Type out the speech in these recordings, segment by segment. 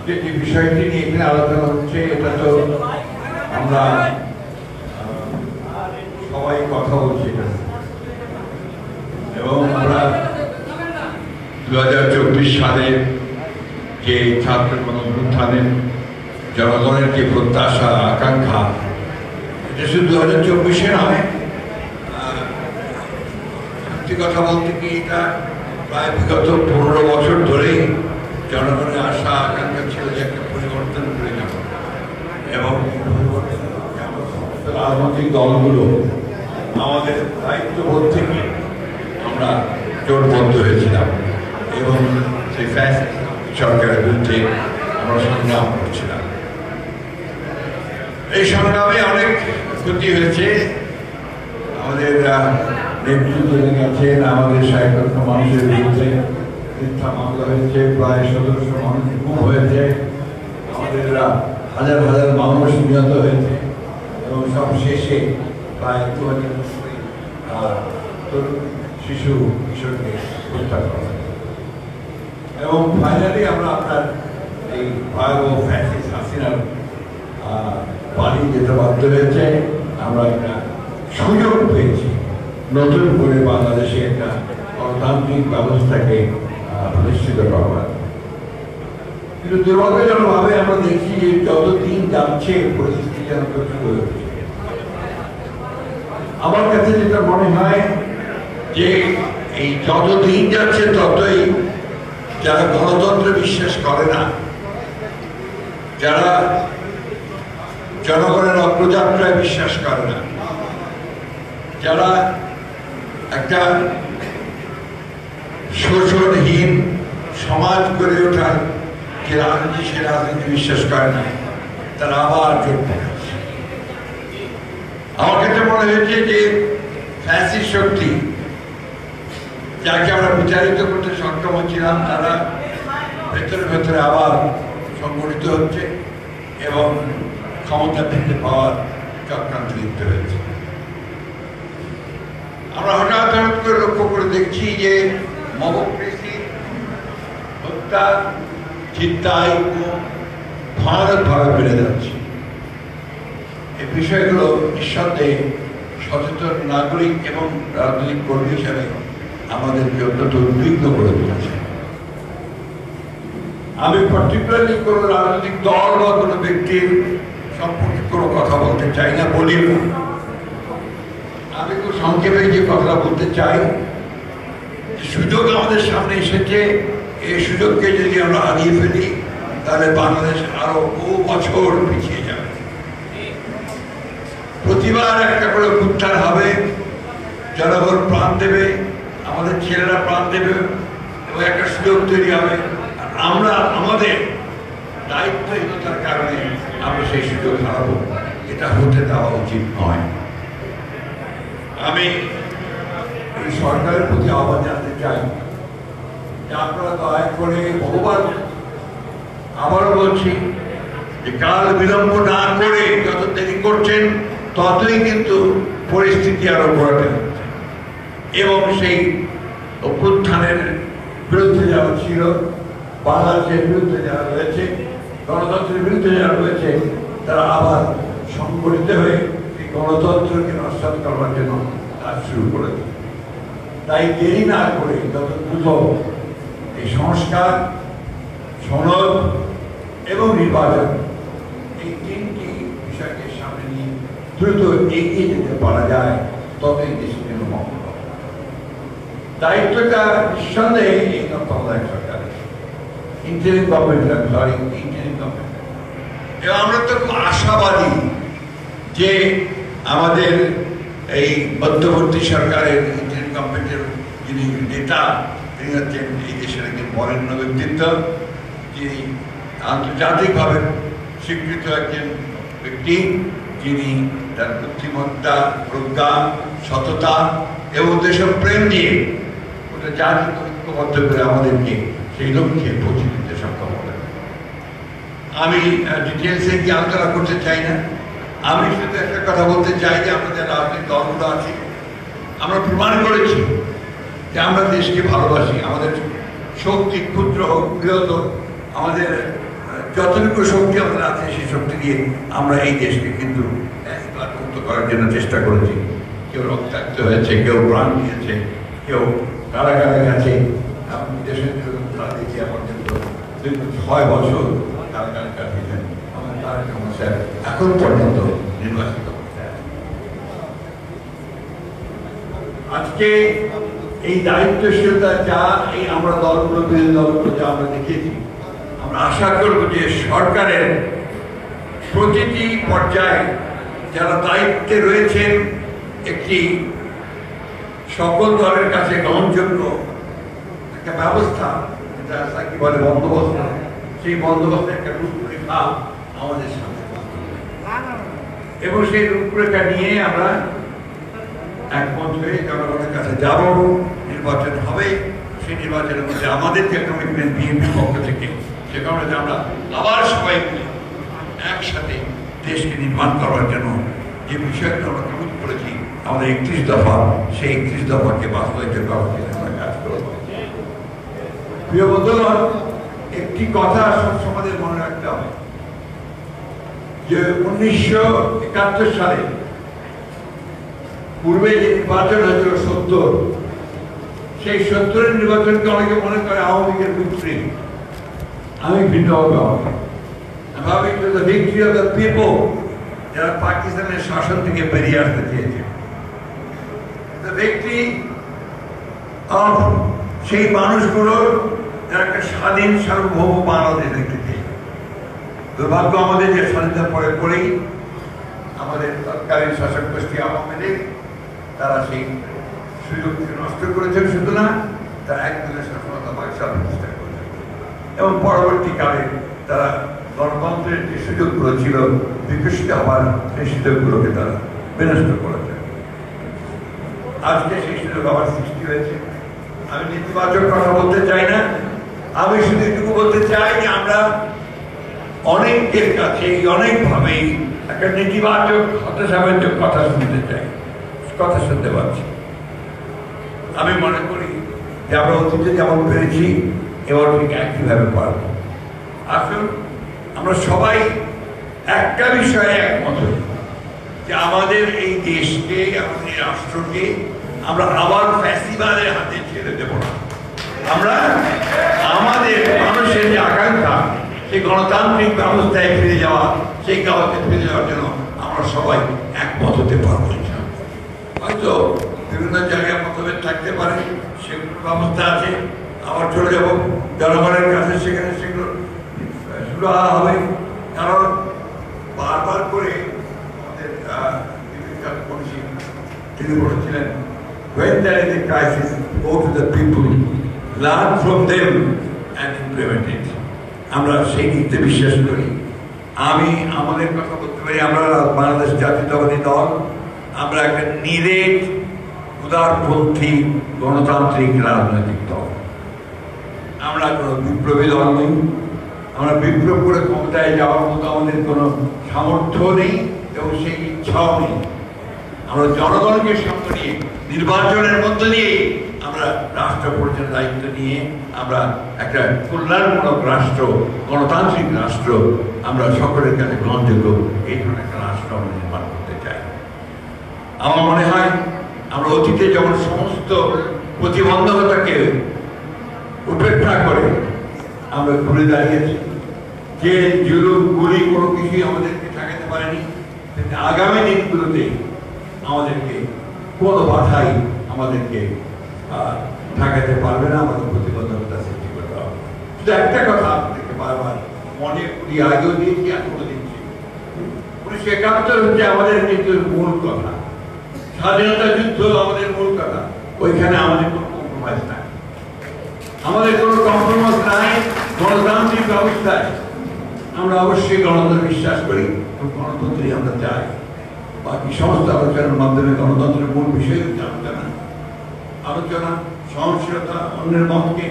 যে বিষয়টি নিয়ে এখানে আলোচনা হচ্ছে এটা তো আমরা সবাই কথা বলছি এখানে, এবং আমরা 2024 সালে যে ছাত্র গণঅভ্যুত্থানের জনগণের যে প্রত্যাশা আকাঙ্ক্ষা, এটা শুধু 2024-এ নয়, সত্যি কথা বলতে কি এটা প্রায় বিগত 15 বছর ধরেই জনগণের আশা আকাঙ্ক্ষা ছিল যে একটা পরিবর্তন করে যাব, এবং রাজনৈতিক দলগুলো আমাদের দায়িত্ববোধ থেকে আমরা জোটবদ্ধ হয়েছিলাম এবং সেই ফ্যাসিস্ট সরকারের বিরুদ্ধে আমরা সংগ্রাম করছিলাম। এই সংগ্রামে অনেক ক্ষতি হয়েছে, আমাদের নেতৃত্ব গেছেন, আমাদের 60 মানুষের বিরুদ্ধে মিথ্যা মামলা হয়েছে, প্রায় 1700 মানুষ গুম হয়েছে, আমাদের হাজার হাজার মানুষ নিহত হয়েছে, এবং সব শেষে প্রায় 2000 শিশু কিশোরকে হত্যা করা, এবং ফাইনালি আমরা আপনার এই ভয়াবহ ফ্যাসিস্ট হাসিনার পালিয়ে যেতে বাধ্য হয়েছে। আমরা একটা সুযোগ পেয়েছি নতুন করে বাংলাদেশে একটা গণতান্ত্রিক ব্যবস্থাকে প্রতিষ্ঠিত করবার, কিন্তু দুর্ভাগ্যজনকভাবে আমরা দেখছি যে যত দিন যাচ্ছে পরিস্থিতি যেন কঠিন হয়ে উঠছে। আমার কাছে যেটা মনে হয় যে এই যত দিন যাচ্ছে ততই যারা গণতন্ত্রে বিশ্বাস করে না, যারা জনগণের অগ্রযাত্রায় বিশ্বাস করে না, যারা একটা শোষণহীন সমাজ গড়ে ওঠার যে রাজনীতি, সে রাজনীতি বিশ্বাস করে না, তারা আবার জোট পাচ্ছে। আমার কাছে মনে হয়েছে যে ফ্যাসিস্ট শক্তি যাকে আমরা বিচারিত করতে সক্ষম হচ্ছিলাম, তারা ভেতরে ভেতরে আবার সংগঠিত হচ্ছে এবং ক্ষমতা ফিরে পাওয়ার চক্রান্ত লিপ্ত হয়েছে। আমরা হঠাৎ হঠাৎ করে লক্ষ্য করে দেখছি যে মবক্রেসি, হত্যা, চিন্তায় ভয়ানকভাবে বেড়ে যাচ্ছে। এই বিষয়গুলো নিঃসন্দেহে সচেতন নাগরিক এবং রাজনৈতিক কর্মী হিসাবে আমাদেরকে অত্যন্ত উদ্বিগ্ন করে তুলেছে। আমি পার্টিকুলারলি কোনো রাজনৈতিক দল বা কোনো ব্যক্তির সম্পর্কে কোনো কথা বলতে চাই না, বলি না। আমি খুব সংক্ষেপে যে কথাটা বলতে চাই, সুযোগ আমাদের সামনে এসেছে, এই সুযোগকে যদি আমরা হারিয়ে ফেলি তাহলে বাংলাদেশ আরো বহু বছর পিছিয়ে যাবে। প্রতিবার একটা করে উত্থান হবে, জনগণ প্রাণ দেবে, আমাদের ছেলেরা প্রাণ দেবে, এবং একটা সুযোগ তৈরি হবে। আমরা আমাদের দায়িত্বহীনতার কারণে আমরা সেই সুযোগ হারাবো, এটা হতে দেওয়া উচিত নয়। আমি এই সরকারের প্রতি আহ্বান জানাতে চাই যে আপনারা দয়া করে বহুবার, আবারও বলছি যে কাল বিলম্ব না করে যত দেরি করছেন ততই কিন্তু পরিস্থিতি আরো ঘোরাতে হচ্ছে, এবং সেই অভ্যুত্থানের বিরুদ্ধে যারা ছিল, বাংলাদেশের বিরুদ্ধে যারা রয়েছে, গণতন্ত্রের বিরুদ্ধে যারা রয়েছে, তারা আবার সংগঠিত হয়ে এই গণতন্ত্রকে নস্যাৎ করবার জন্য কাজ শুরু করেছে। তাই দেরি না করে যত দ্রুত এই সংস্কার, সনদ এবং নির্বাচন, এই তিনটি বিষয়কে সামনে নিয়ে দ্রুত এগিয়ে যেতে পারা যায়, ততই দেশের জন্য মঙ্গল। দায়িত্বটা নিঃসন্দেহে এই তত্ত্বাবধায়ক সরকারের, ইন্টারিম গভর্নমেন্ট। এবং আমরা তো খুব আশাবাদী যে আমাদের এই মধ্যবর্তী সরকারের ইন্টারিম গভর্নমেন্টের যিনি নেতা, তিনি হচ্ছেন এই দেশের একজন বরেণ্য ব্যক্তিত্ব, যিনি আন্তর্জাতিকভাবে স্বীকৃত একজন ব্যক্তি, যিনি তার বুদ্ধিমত্তা, প্রজ্ঞা, সততা এবং দেশপ্রেম দিয়ে ওটা জাতিকে ঐক্যবদ্ধ করে আমাদেরকে সেই লক্ষ্যে পৌঁছে দিতে সক্ষম হবেন। আমি ডিটেলসে গিয়ে আলোচনা করতে চাই না, আমি শুধু একটা কথা বলতে চাই যে আমরা যারা রাজনৈতিক দলগুলো আছি, আমরা প্রমাণ করেছি যে আমরা দেশকে ভালোবাসি। আমাদের শক্তি ক্ষুদ্র হোক বৃহত্তর, আমাদের যতটুকু শক্তি আমাদের আছে সেই শক্তি দিয়ে আমরা এই দেশকে কিন্তু মুক্ত করার জন্য চেষ্টা করেছি। কেউ রক্তাক্ত হয়েছে, কেউ প্রাণ দিয়েছে, কেউ কারাগারে গেছে। আমি দেশের দেখি পর্যন্ত 6 বছর কারাগারে কাটিয়েছেন আমাদের তারেক রহমান সাহেব, এখন পর্যন্ত নির্বাচিত। আজকে এই দায়িত্বশীলতা যা এই আমরা দলগুলো বিরোধী দলগুলো যা আমরা দেখেছি, আমরা আশা করব যে সরকারের প্রতিটি পর্যায়ে যারা দায়িত্বে রয়েছেন একটি সকল দলের কাছে গ্রহণযোগ্য একটা ব্যবস্থা, যেটা কি বলে বন্দোবস্ত, সেই বন্দোবস্ত একটা রূপরেখা আমাদের সামনে এবং সেই রূপরেখা নিয়ে আমরা একমত হয়ে জনগণের কাছে যাব। নির্বাচন হবে, সেই নির্বাচনের মধ্যে আমাদের যে কমিটমেন্ট বিএনপির পক্ষ থেকে, সে কারণে আমরা আবার সবাই মিলে একসাথে দেশকে নির্মাণ করার জন্য যে বিষয়গুলো আমরা কমিট করেছি, আমাদের 31 দফা, সেই 31 দফাকে বাস্তবায়িত করার জন্য আমরা কাজ করব। প্রিয় বন্ধুগণ, একটি কথা সবসময় আমাদের মনে রাখতে হবে যে 1971 সালে পূর্বে যে নির্বাচন হয়েছিল 70, সেই 70-এর নির্বাচনকে অনেকে মনে করে আওয়ামী লীগের বিপরীত। আমি ভিন্নভাবে ভাবি ভিক্টরি অফ দ্য পিপল, যারা পাকিস্তানের শাসন থেকে বেরিয়ে আসতে চেয়েছে, ভিক্টরি অফ সেই মানুষগুলোর যারা একটা স্বাধীন সার্বভৌম বাংলাদেশ দেখতে চেয়েছে। দুর্ভাগ্য আমাদের যে স্বাধীনতা পরে পরেই আমাদের তৎকালীন শাসক গোষ্ঠী আওয়ামী লীগ তারা সেই সুযোগকে নষ্ট করেছেন। শুধু না, তারা একদলের সফলতা বাক্সা প্রতিষ্ঠা করেছেন এবং পরবর্তীকালে তারা গণতন্ত্রের যে সুযোগগুলো ছিল বিকশিত হওয়ার, সেই সুযোগগুলোকে তারা বিনষ্ট করেছেন। আজকে সেই সুযোগ আবার সৃষ্টি হয়েছে। আমি নেতিবাচক কথা বলতে চাই না, আমি শুধু এটুকু বলতে চাই যে আমরা অনেকের কাছে অনেকভাবেই একটা নেতিবাচক হতাশাবাচক কথা শুনতে চাই, কথা শুনতে পাচ্ছি। আমি মনে করি যে আমরা অতীতে যেমন পেরেছি এবার ঠিক একইভাবে পারব। আসুন আমরা সবাই একটা বিষয়ে একমত হই যে আমাদের এই দেশকে, আমাদের এই রাষ্ট্রকে আমরা আবার ফ্যাসিবাদের হাতে ছেড়ে দেব না। আমরা আমাদের মানুষের যে আকাঙ্ক্ষা, সেই গণতান্ত্রিক ব্যবস্থায় ফিরে যাওয়া, সেই কাজে ফিরে যাওয়ার জন্য আমরা সবাই একমত হতে পারবো। হয়তো বিভিন্ন জায়গায় মতভেদ থাকতে পারে, সেগুলোর ব্যবস্থা আছে, আবার চলে যাব জনগণের কাছে, সেখানে সেগুলো শুরু হবে। কারণ বারবার করে আমাদের তিনি বলেছিলেন, when there is a crisis, go to the people, learn from them and implement it. আমরা সেই নীতিতে বিশ্বাস করি। আমি আমাদের কথা বলতে পারি, আমরা বাংলাদেশ জাতীয়তাবাদী দল, আমরা একটা নিরেট উদারপন্থী গণতান্ত্রিক রাজনৈতিক দল। আমরা কোনো বিপ্লবী দল নই, আমরা বিপ্লব করে ক্ষমতায় যাওয়ার মতো আমাদের কোনো সামর্থ্য নেই এবং সেই ইচ্ছাও নেই। আমরা জনগণকে সামনে নিয়ে নির্বাচনের মধ্য দিয়ে আমরা রাষ্ট্র পরিচালনার দায়িত্ব নিয়ে আমরা একটা কল্যাণমূলক রাষ্ট্র, গণতান্ত্রিক রাষ্ট্র, আমরা সকলের কাছে গ্রহণযোগ্য এই ধরনের একটা রাষ্ট্র আমরা নির্মাণ করতে চাই। আমার মনে হয় আমরা অতীতে যেমন সমস্ত প্রতিবন্ধকতাকে উপেক্ষা করে আমরা ঘুরে দাঁড়িয়েছি, যে জুলুম গুলি কোনো কিছুই আমাদেরকে ঠেকাতে পারেনি, আগামী দিনগুলোতে আমাদেরকে কোনো বাধাই আমাদেরকে ঠেকাতে পারবে না, আমাদের প্রতিবন্ধকতা সৃষ্টি করতে হবে। শুধু একটা কথা আপনাদেরকে বারবার মনে করি, আগেও দিয়েছি, এখনো দিচ্ছি, 1971 হচ্ছে আমাদের কিন্তু মূল কথা, স্বাধীনতা যুদ্ধ আমাদের মূল কথা। ওইখানে আমাদের কোনো কম্প্রোমাইজ নাই, আমাদের কোনো কম্প্রোমাইজ নাই। গণতান্ত্রিক ব্যবস্থায় আমরা অবশ্যই গণতন্ত্রে বিশ্বাস করি এবং গণতন্ত্রই আমরা চাই। বাকি সমস্ত আলোচনার মাধ্যমে গণতন্ত্রের মূল বিষয় হচ্ছে আলোচনা, সহনশীলতা, অন্যের মতকে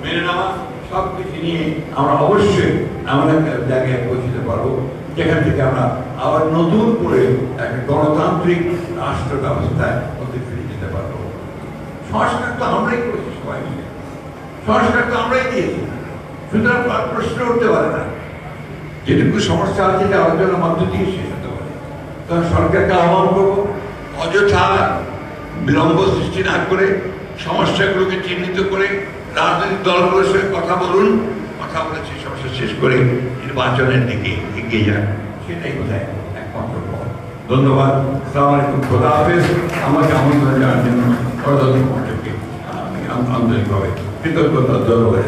মেনে নেওয়া, সব কিছু নিয়ে আমরা অবশ্যই এমন একটা জায়গায় পৌঁছতে পারবো যেখান থেকে আমরা আবার নতুন করে একটা গণতান্ত্রিক রাষ্ট্র ব্যবস্থায় মধ্যে ফিরে যেতে পারবো। সংস্কার তো আমরাই করেছি, সবাই মিলে সংস্কার তো আমরাই দিয়েছি, সুতরাং প্রশ্ন উঠতে পারে না যেটুকু সমস্যা আছে এটা আলোচনার মধ্য দিয়ে শেষ হতে পারে। তখন সরকারকে আহ্বান করবো অযথা বিলম্ব সৃষ্টি না করে সমস্যাগুলোকে চিহ্নিত করে রাজনৈতিক দলগুলোর সঙ্গে কথা বলুন, কথা বলে সেই সমস্যা শেষ করে নির্বাচনের দিকে এগিয়ে যান, সেটাই বোধহয় একমাত্র পথ। ধন্যবাদ। আসসালামু আলাইকুম। খোদা হাফেজ। আমাকে আমন্ত্রণ জানার জন্য আমি আন্তরিকভাবে কৃতজ্ঞতা ধন্যবাদ।